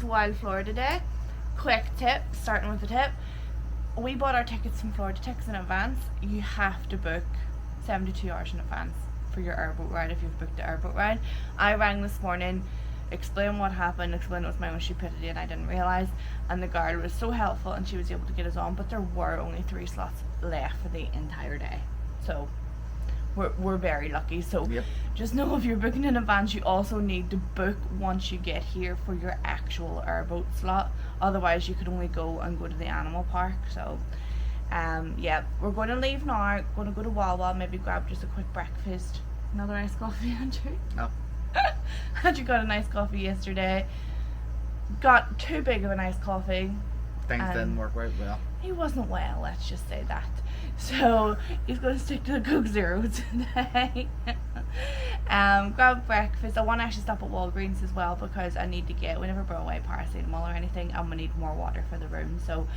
Wild Florida Day. Quick tip, starting with the tip. We bought our tickets from Florida Tickets in advance. You have to book 72 hours in advance for your airboat ride if you've booked the airboat ride. I rang this morning, explained what happened, explained it was my own stupidity and I didn't realise, and the guard was so helpful and she was able to get us on, but there were only 3 slots left for the entire day. So we're very lucky. So Yep. just know if you're booking in advance, you also need to book once you get here for your actual airboat slot. Otherwise you could only go to the animal park. So yeah, we're going to leave now, going to go to Wawa, maybe grab just a quick breakfast. Another iced coffee, Andrew? No. Andrew got a nice coffee yesterday. Got too big of a nice coffee. Things didn't work out well. He wasn't well, let's just say that. So he's going to stick to the Coke Zero today. Grab breakfast. I want to actually stop at Walgreens as well because I need to get, we never brought away paracetamol or anything, and we need more water for the room. So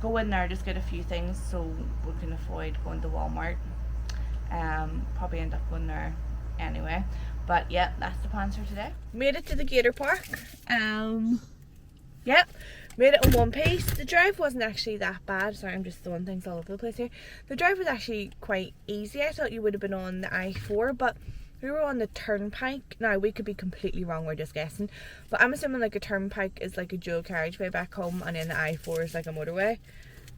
go in there, just get a few things so we can avoid going to Walmart. Probably end up going there anyway. But yeah, that's the plans for today. Made it to the Gator Park. Yep. Made it in one piece. The drive wasn't actually that bad. Sorry, I'm just throwing things all over the place here. The drive was actually quite easy. I thought you would have been on the I-4, but we were on the turnpike. Now, we could be completely wrong, we're just guessing. But I'm assuming like a turnpike is like a dual carriageway back home, and then the I-4 is like a motorway.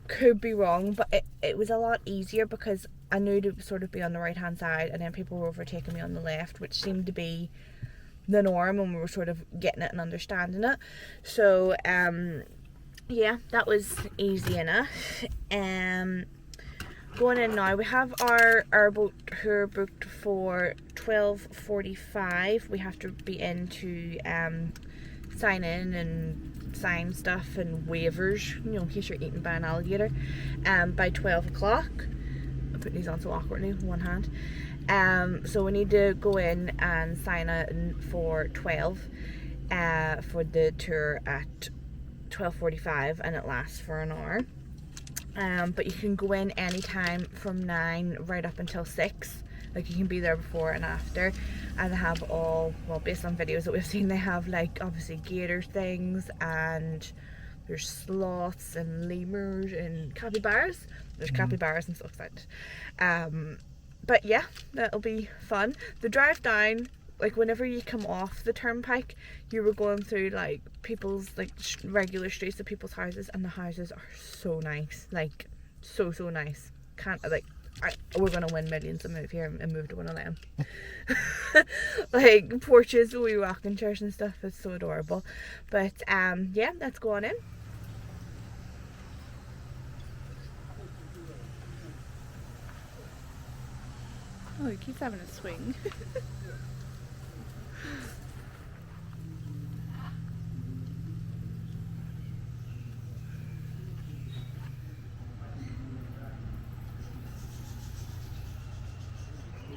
Could be wrong, but it was a lot easier because I knew to sort of be on the right hand side, and then people were overtaking me on the left, which seemed to be the norm, and we were sort of getting it and understanding it. So yeah, that was easy enough. Going in now, we have our airboat tour booked for 12:45. We have to be in to sign in and sign stuff and waivers, you know, in case you're eaten by an alligator, by 12 o'clock. I'm putting these on so awkwardly with one hand. So we need to go in and sign in for 12 for the tour at 12:45, and it lasts for an hour. But you can go in anytime from 9 right up until 6. Like, you can be there before and after, and they have all, well, based on videos that we've seen, they have like obviously gator things, and there's sloths and lemurs and capybaras. There's capybaras. I'm so excited. But yeah, that'll be fun. The drive down, like whenever you come off the turnpike, you were going through like people's like regular streets of people's houses, and the houses are so nice, like so nice. Can't like, we're gonna win millions to move here and move to one of them. Like porches, we rocking chairs and stuff. It's so adorable. But yeah, let's go on in. Oh, he keeps having a swing.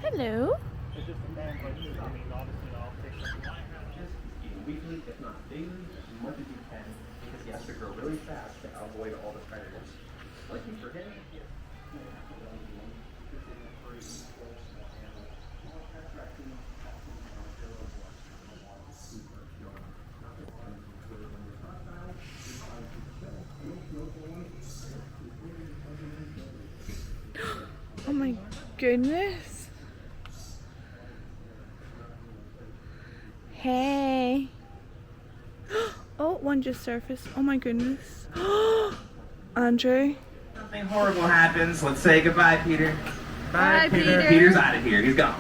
Hello. Weekly, if not daily, as much as you can, because he has to grow really fast to avoid all the predators. Looking for him. Oh my goodness. Hey. Oh, one just surfaced. Oh my goodness. Andrew. Something horrible happens. Let's say goodbye, Peter. Bye, Peter. Peter's out of here. He's gone.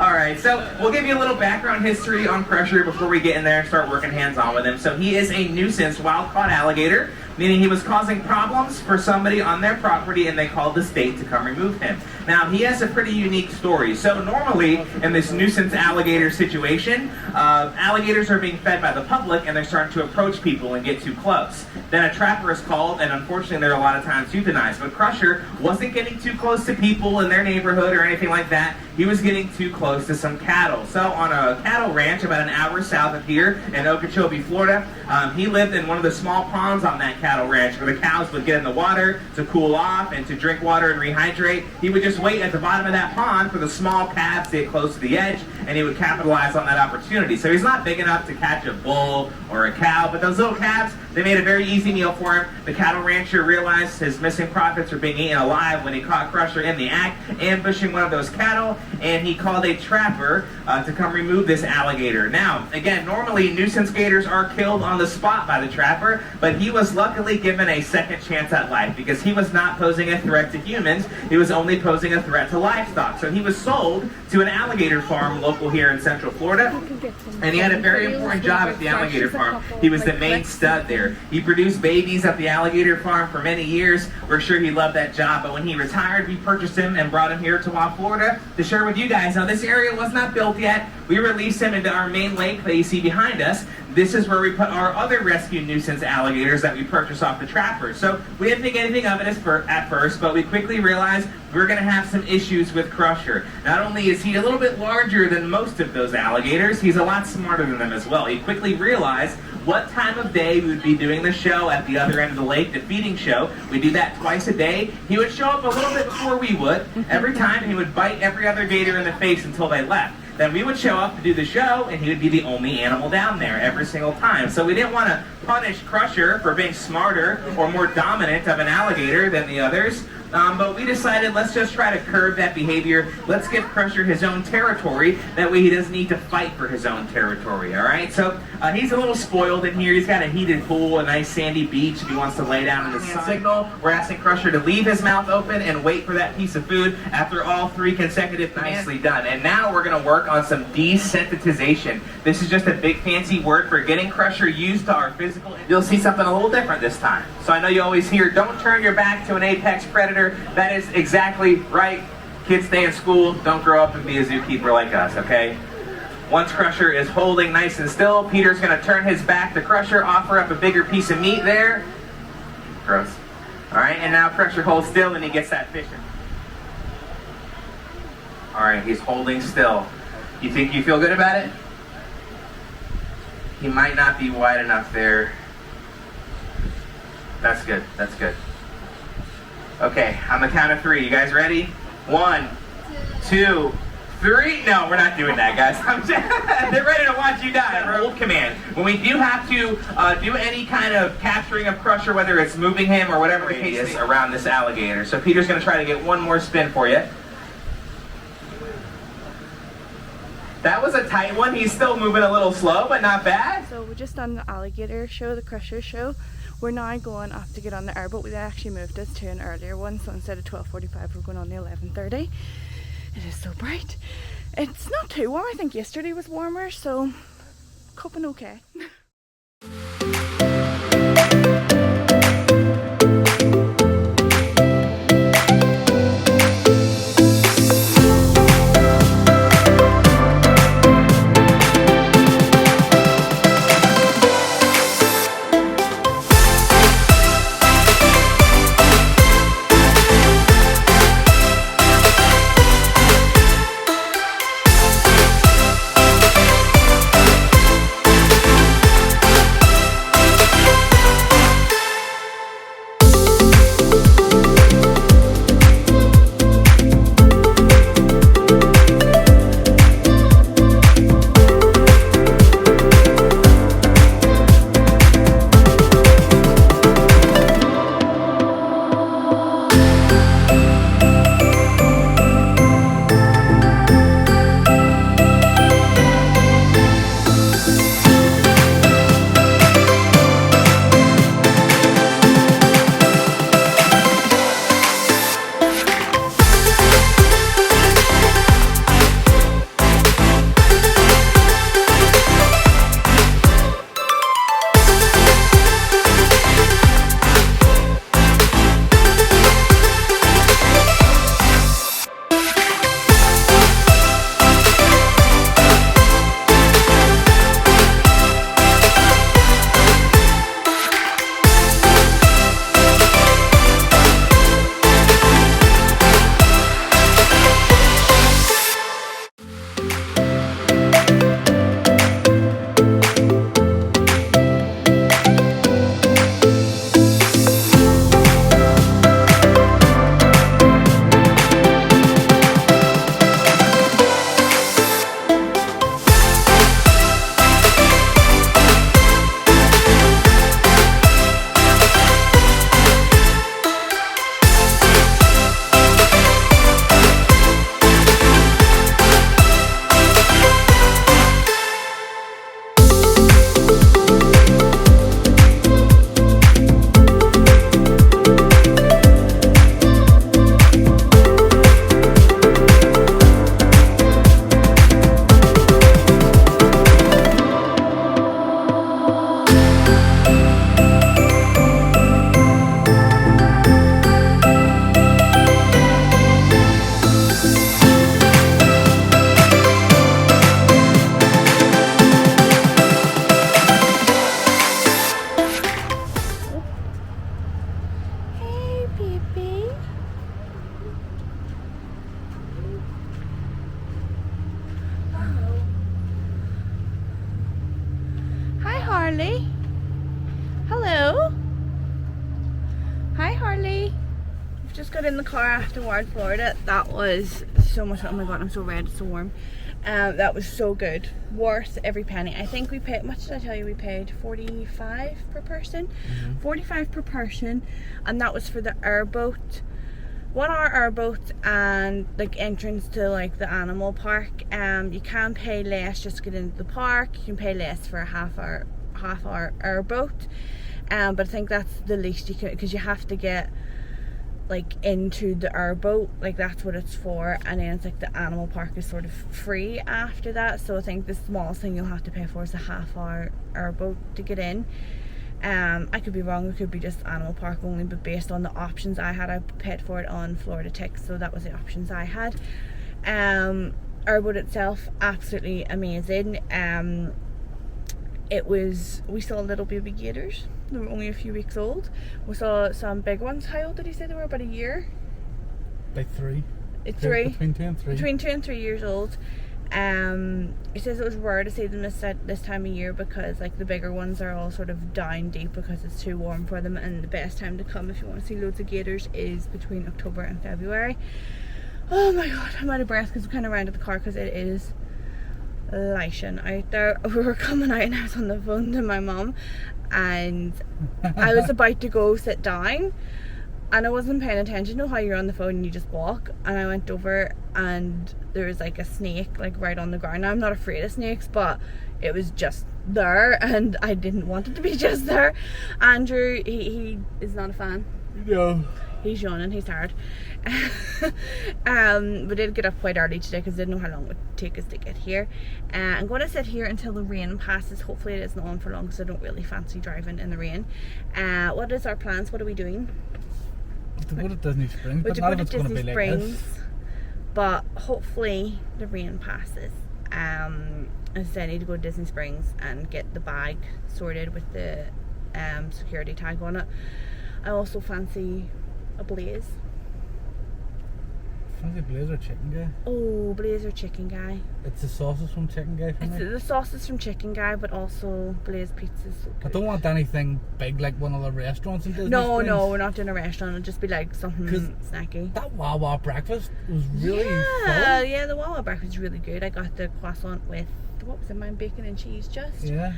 All right, so we'll give you a little background history on Crusher before we get in there and start working hands-on with him. So he is a nuisance wild-caught alligator, meaning he was causing problems for somebody on their property, and they called the state to come remove him. Now, he has a pretty unique story. So normally, in this nuisance alligator situation, alligators are being fed by the public, and they're starting to approach people and get too close. Then a trapper is called, and unfortunately, they're a lot of times euthanized. But Crusher wasn't getting too close to people in their neighborhood or anything like that. He was getting too close to some cattle. So on a cattle ranch about an hour south of here in Okeechobee, Florida, he lived in one of the small ponds on that cattle ranch where the cows would get in the water to cool off and to drink water and rehydrate. He would just wait at the bottom of that pond for the small calves to get close to the edge, and he would capitalize on that opportunity. So he's not big enough to catch a bull or a cow, but those little calves, they made a very easy meal for him. The cattle rancher realized his missing profits were being eaten alive when he caught Crusher in the act, ambushing one of those cattle, and he called a trapper to come remove this alligator. Now, again, normally nuisance gators are killed on the spot by the trapper, but he was luckily given a second chance at life because he was not posing a threat to humans. He was only posing a threat to livestock. So he was sold to an alligator farm local here in Central Florida, and he had a very important job at the alligator farm. He was the main stud there. He produced babies at the alligator farm for many years. We're sure he loved that job, but when he retired, we purchased him and brought him here to Wild Florida to share with you guys. Now, this area was not built yet. We released him into our main lake that you see behind us. This is where we put our other rescue nuisance alligators that we purchased off the trappers. So we didn't think anything of it at first, but we quickly realized we're going to have some issues with Crusher. Not only is he a little bit larger than most of those alligators, he's a lot smarter than them as well. He quickly realized what time of day we would be doing the show at the other end of the lake, the feeding show. We do that twice a day. He would show up a little bit before we would. Every time he would bite every other gator in the face until they left. Then we would show up to do the show, and he would be the only animal down there every single time. So we didn't want to punish Crusher for being smarter or more dominant of an alligator than the others. But we decided let's just try to curb that behavior. Let's give Crusher his own territory. That way he doesn't need to fight for his own territory, all right? So he's a little spoiled in here. He's got a heated pool, a nice sandy beach if he wants to lay down in the sun. Signal. We're asking Crusher to leave his mouth open and wait for that piece of food after all 3 consecutive commands. Nicely done. And now we're going to work on some desensitization. This is just a big fancy word for getting Crusher used to our physical. You'll see something a little different this time. So I know you always hear, don't turn your back to an apex predator. That is exactly right. Kids, stay in school. Don't grow up and be a zookeeper like us, okay? Once Crusher is holding nice and still, Peter's going to turn his back to Crusher, offer up a bigger piece of meat there. Gross. All right, and now Crusher holds still and he gets that fish. All right, he's holding still. You think you feel good about it? He might not be wide enough there. That's good. That's good. Okay, on the count of 3. You guys ready? 1, 2, 3. No, we're not doing that, guys. They're ready to watch you die. Hold command. When we do have to do any kind of capturing of Crusher, whether it's moving him or whatever the case is around this alligator. So Peter's going to try to get one more spin for you. That was a tight one. He's still moving a little slow, but not bad. So we're just on the alligator show, the Crusher show. We're now going off to get on the airboat. We actually moved us to an earlier one, so instead of 12:45, we're going on the 11:30. It is so bright. It's not too warm. I think yesterday was warmer, so coping okay. got in the car after Wild Florida, that was so much. Oh my god, I'm so red, it's so warm. That was so good, worth every penny. I think we paid, much did I tell you we paid? 45 per person. 45 per person, and that was for the airboat, 1 hour airboat, and like entrance to like the animal park. You can pay less just to get into the park. You can pay less for a half hour airboat, but I think that's the least you can, because you have to get like into the airboat, like that's what it's for, and then it's like the animal park is sort of free after that. So I think the smallest thing you'll have to pay for is a half hour airboat to get in. I could be wrong, it could be just animal park only, but based on the options I had, I paid for it on Florida Tix, so that was the options I had. Airboat itself, absolutely amazing. We saw little baby gators. They were only a few weeks old. We saw some big ones. How old did he say they were? About a year? Like 3. Three. Between 2 and 3. Between 2 and 3 years old. He says it was rare to see them this time of year, because like the bigger ones are all sort of down deep because it's too warm for them, and the best time to come if you want to see loads of gators is between October and February. Oh my god, I'm out of breath because we kind of ran to the car because it is lashing out there. We were coming out and I was on the phone to my mum, and I was about to go sit down and I wasn't paying attention. You know how you're on the phone and you just walk, and I went over and there was like a snake like right on the ground. Now I'm not afraid of snakes, but it was just there and I didn't want it to be just there. Andrew, he is not a fan. No. He's yawning, he's tired. We did get up quite early today because I didn't know how long it would take us to get here. I'm going to sit here until the rain passes. Hopefully it isn't on for long because I don't really fancy driving in the rain. What is our plans? What are we doing? To go to Disney Springs, We're but to not go if to it's going to Disney be like Springs, this. but hopefully the rain passes. As I said, I need to go to Disney Springs and get the bag sorted with the security tag on it. I also fancy a Blaze. Fancy Blaze or Chicken Guy? Oh, Blaze or Chicken Guy. It's the sauces from Chicken Guy for It's me. the sauces from Chicken Guy, but also Blaze pizza's so I good. don't want anything big like one of the restaurants in Disney No, Springs. no, we're not doing a restaurant. It'll just be like something 'Cause snacky. That Wawa breakfast was really Yeah, fun. yeah, the Wawa breakfast is really good. I got the croissant with, what was it, mine, bacon and cheese just. Yeah.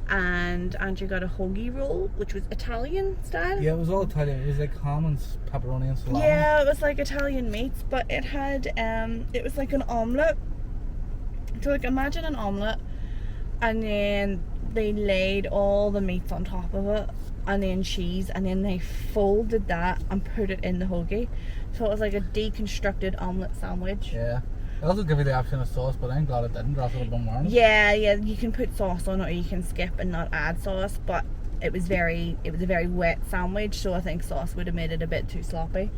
And Andrew got a hoagie roll, which was Italian style. Yeah, it was all Italian. It was like ham and pepperoni and salami. Yeah, it was like Italian meats, but it had it was like an omelette. So like imagine an omelette, and then they laid all the meats on top of it, and then cheese, and then they folded that and put it in the hoagie. So it was like a deconstructed omelette sandwich. Yeah. They also give you the option of sauce, but I'm glad it didn't. Rather than warm. Yeah, you can put sauce on it, or you can skip and not add sauce, but it was a very wet sandwich, so I think sauce would have made it a bit too sloppy.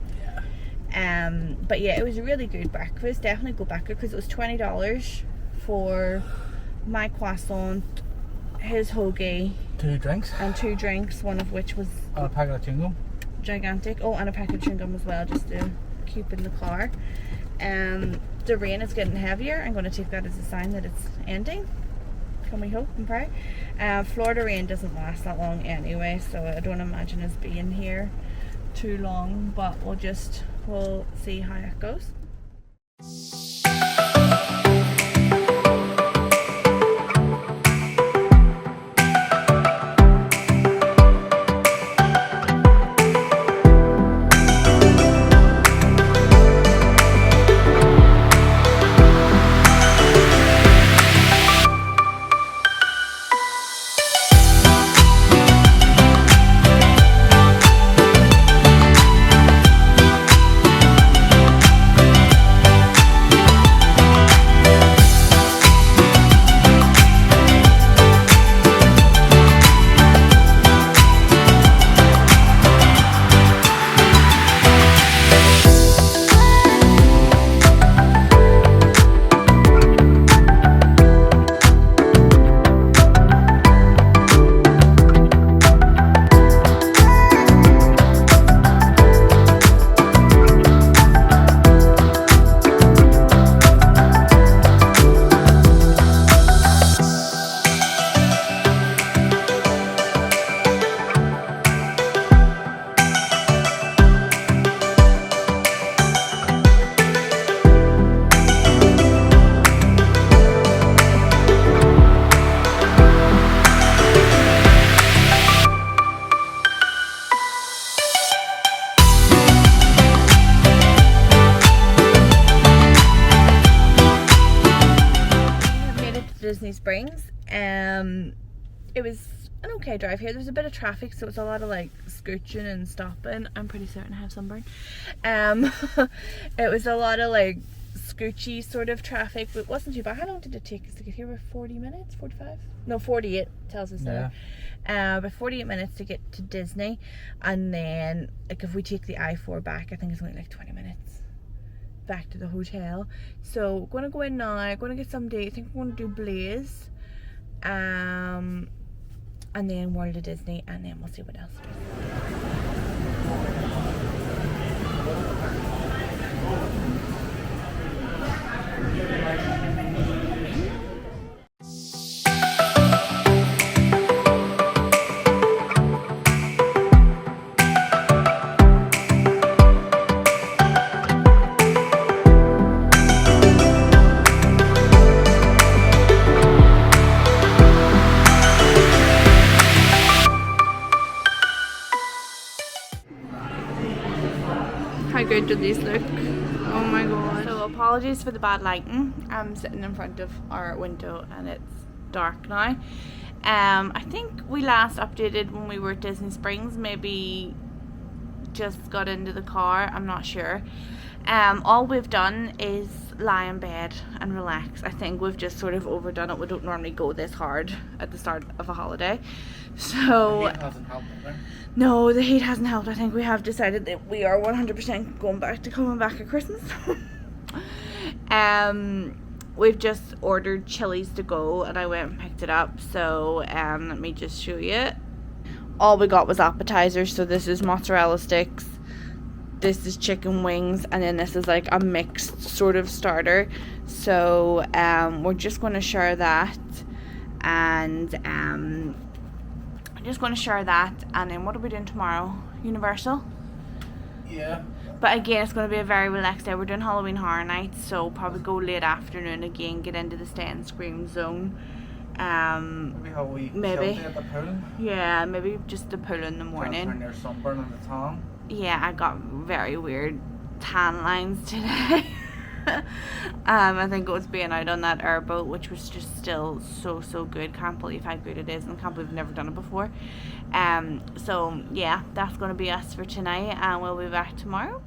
Yeah. But yeah, it was a really good breakfast. Definitely go back there because it was $20 for my croissant, his hoagie, 2 drinks. and 2 drinks, one of which was And a packet of chewing gum. gigantic. Oh, and a packet of chewing gum as well, just to keep in the car. The rain is getting heavier. I'm going to take that as a sign that it's ending. Can we hope and pray? Florida rain doesn't last that long anyway, so I don't imagine us being here too long, but we'll see how it goes. Disney Springs. It was an okay drive here. There was a bit of traffic, so it was a lot of like scooching and stopping. I'm pretty certain I have sunburn. It was a lot of like scoochy sort of traffic, but it wasn't too bad. How long did it take us to get here? About 40 minutes? 45? No, 48 tells us there. About 48 minutes to get to Disney, and then like if we take the I-4 back, I think it's only like 20 minutes back to the hotel. So we're gonna go in now, gonna get some day. I think we're gonna do Blaze, and then World of Disney, and then we'll see what else. How good do these look? Oh my god. So apologies for the bad lighting. I'm sitting in front of our window and it's dark now. I think we last updated when we were at Disney Springs, maybe just got into the car, I'm not sure. All we've done is lie in bed and relax. I think we've just sort of overdone it. We don't normally go this hard at the start of a holiday. So It hasn't helped, has it? no, the heat hasn't helped. I think we have decided that we are 100% coming back at Christmas. We've just ordered chilies to go and I went and picked it up. So let me just show you. All we got was appetizers. So this is mozzarella sticks, this is chicken wings, and then this is like a mixed sort of starter. So we're just going to share that, and and then what are we doing tomorrow? Universal? Yeah. But again, it's going to be a very relaxed day. We're doing Halloween Horror Nights, so probably go late afternoon again, get into the Stay and Scream zone. Maybe how we Maybe. chilled at the pool. Yeah, maybe just the pool in the morning. Turn your sunburn on the tan. Yeah, I got very weird tan lines today. I think it was being out on that airboat, which was just still so good. Can't believe how good it is, and can't believe I've never done it before. So yeah, that's going to be us for tonight, and we'll be back tomorrow.